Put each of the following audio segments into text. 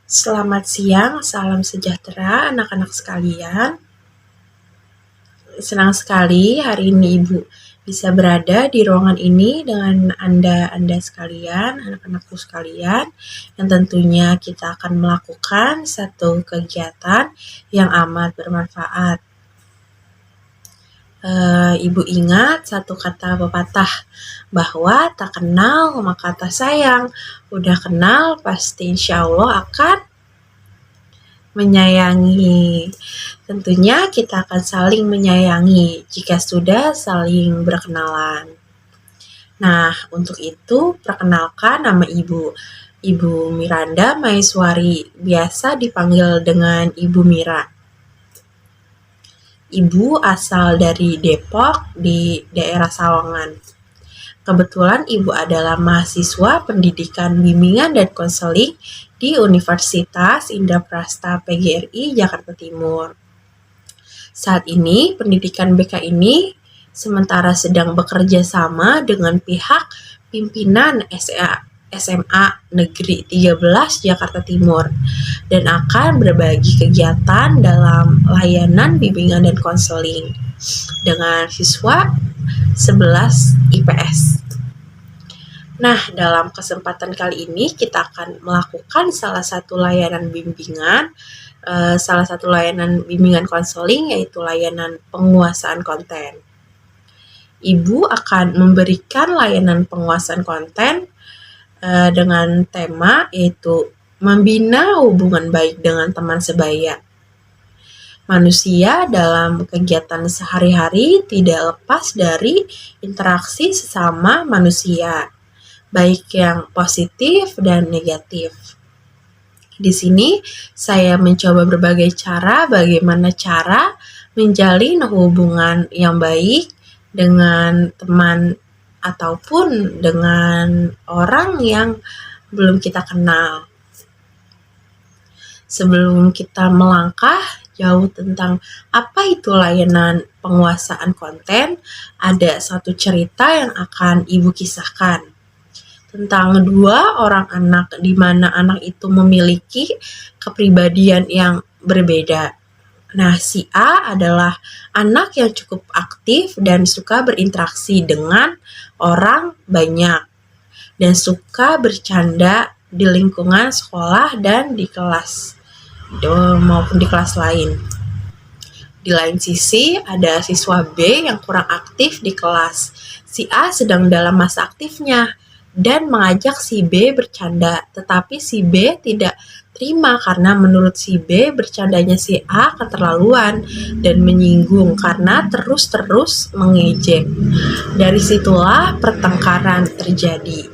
Selamat siang, salam sejahtera anak-anak sekalian. Senang sekali hari ini Ibu bisa berada di ruangan ini dengan Anda sekalian, anak-anakku sekalian, yang tentunya kita akan melakukan satu kegiatan yang amat bermanfaat. Ibu ingat satu kata pepatah bahwa tak kenal maka tak sayang, udah kenal pasti insya Allah akan menyayangi. Tentunya kita akan saling menyayangi jika sudah saling berkenalan. Nah, untuk itu perkenalkan nama Ibu. Ibu Miranda Maiswari, biasa dipanggil dengan Ibu Mira. Ibu asal dari Depok di daerah Sawangan. Kebetulan Ibu adalah mahasiswa pendidikan bimbingan dan konseling di Universitas Indraprasta PGRI Jakarta Timur. Saat ini pendidikan BK ini sementara sedang bekerja sama dengan pihak pimpinan SMA Negeri 13 Jakarta Timur dan akan berbagi kegiatan dalam layanan bimbingan dan konseling dengan siswa 11 IPS. Nah, dalam kesempatan kali ini kita akan melakukan salah satu layanan bimbingan konseling, yaitu layanan penguasaan konten. Ibu akan memberikan layanan penguasaan konten dengan tema yaitu membina hubungan baik dengan teman sebaya. Manusia dalam kegiatan sehari-hari tidak lepas dari interaksi sesama manusia, baik yang positif dan negatif. Di sini saya mencoba berbagai cara bagaimana cara menjalin hubungan yang baik dengan teman ataupun dengan orang yang belum kita kenal. Sebelum kita melangkah jauh tentang apa itu layanan penguasaan konten, ada satu cerita yang akan Ibu kisahkan tentang dua orang anak di mana anak itu memiliki kepribadian yang berbeda. Nah, si A adalah anak yang cukup aktif dan suka berinteraksi dengan orang banyak dan suka bercanda di lingkungan sekolah dan di kelas maupun di kelas lain. Di lain sisi, ada siswa B yang kurang aktif di kelas. Si A sedang dalam masa aktifnya dan mengajak si B bercanda, tetapi si B tidak terima karena menurut si B bercandanya si A keterlaluan dan menyinggung karena terus-terus mengejek. Dari situlah pertengkaran terjadi.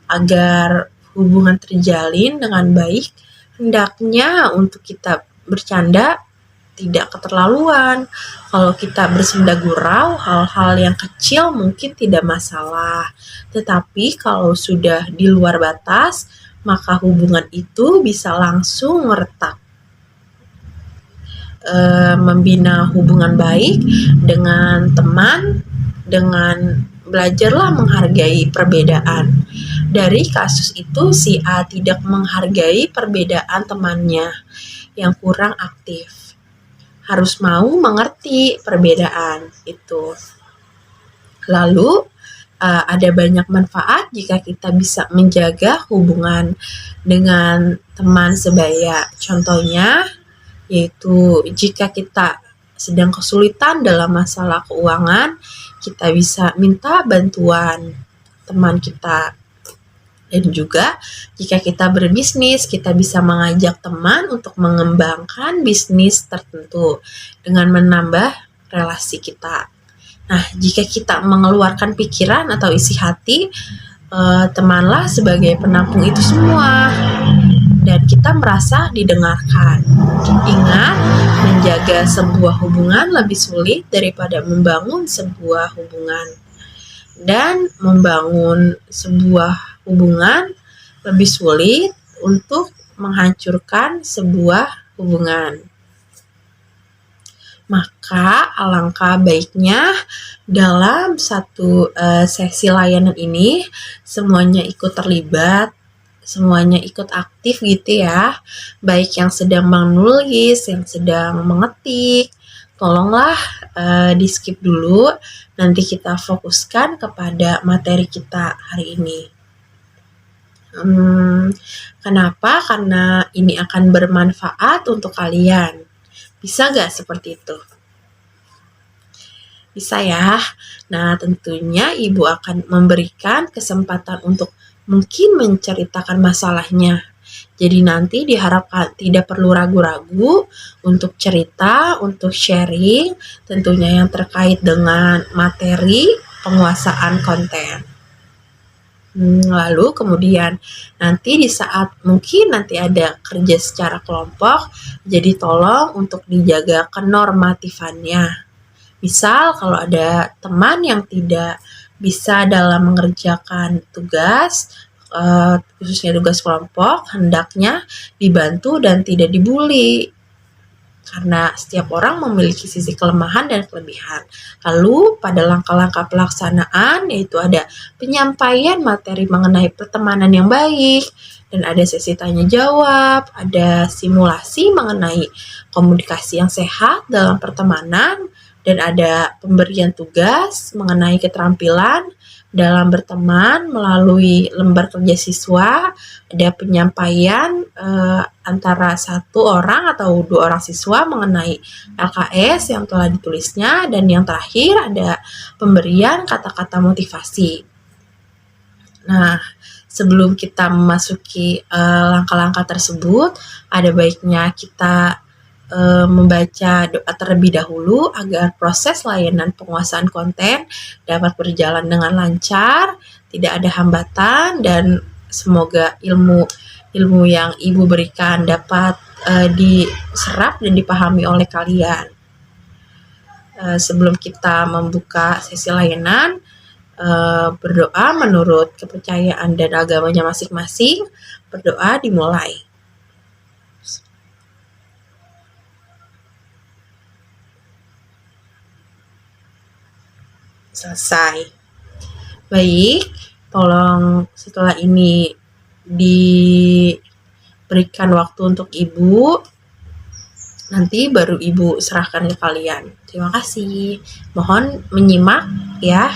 Agar hubungan terjalin dengan baik, hendaknya untuk kita bercanda tidak keterlaluan. Kalau kita bersenda gurau, hal-hal yang kecil mungkin tidak masalah. Tetapi kalau sudah di luar batas, maka hubungan itu bisa langsung retak. Membina hubungan baik dengan teman, dengan belajarlah menghargai perbedaan. Dari kasus itu, si A tidak menghargai perbedaan temannya yang kurang aktif. Harus mau mengerti perbedaan itu. Lalu ada banyak manfaat jika kita bisa menjaga hubungan dengan teman sebaya. Contohnya yaitu jika kita sedang kesulitan dalam masalah keuangan, kita bisa minta bantuan teman kita. Dan juga jika kita berbisnis, kita bisa mengajak teman untuk mengembangkan bisnis tertentu dengan menambah relasi kita. Nah, jika kita mengeluarkan pikiran atau isi hati, temanlah sebagai penampung itu semua dan kita merasa didengarkan. Ingat, menjaga sebuah hubungan lebih sulit daripada membangun sebuah hubungan. Dan membangun sebuah hubungan lebih sulit untuk menghancurkan sebuah hubungan. Maka alangkah baiknya dalam satu sesi layanan ini semuanya ikut terlibat, semuanya ikut aktif gitu ya. Baik yang sedang menulis, yang sedang mengetik, tolonglah di-skip dulu. Nanti kita fokuskan kepada materi kita hari ini. Kenapa? Karena ini akan bermanfaat untuk kalian. Bisa nggak seperti itu? Bisa ya. Nah, tentunya Ibu akan memberikan kesempatan untuk mungkin menceritakan masalahnya. Jadi nanti diharapkan tidak perlu ragu-ragu untuk cerita, untuk sharing, tentunya yang terkait dengan materi penguasaan konten. Lalu kemudian nanti di saat mungkin nanti ada kerja secara kelompok, jadi tolong untuk dijaga kenormatifannya. Misal kalau ada teman yang tidak bisa dalam mengerjakan tugas, khususnya tugas kelompok, hendaknya dibantu dan tidak dibully. Karena setiap orang memiliki sisi kelemahan dan kelebihan. Lalu pada langkah-langkah pelaksanaan yaitu ada penyampaian materi mengenai pertemanan yang baik, dan ada sesi tanya jawab, ada simulasi mengenai komunikasi yang sehat dalam pertemanan, dan ada pemberian tugas mengenai keterampilan dalam berteman melalui lembar kerja siswa, ada penyampaian antara satu orang atau 2 orang siswa mengenai LKS yang telah ditulisnya, dan yang terakhir ada pemberian kata-kata motivasi. Nah, sebelum kita memasuki langkah-langkah tersebut, ada baiknya kita membaca doa terlebih dahulu agar proses layanan penguasaan konten dapat berjalan dengan lancar, tidak ada hambatan, dan semoga ilmu yang Ibu berikan dapat diserap dan dipahami oleh kalian. Sebelum kita membuka sesi layanan, berdoa menurut kepercayaan dan agamanya masing-masing. Berdoa dimulai. Selesai. Baik, tolong setelah ini diberikan waktu untuk Ibu, nanti baru Ibu serahkan ke kalian. Terima kasih. Mohon menyimak ya.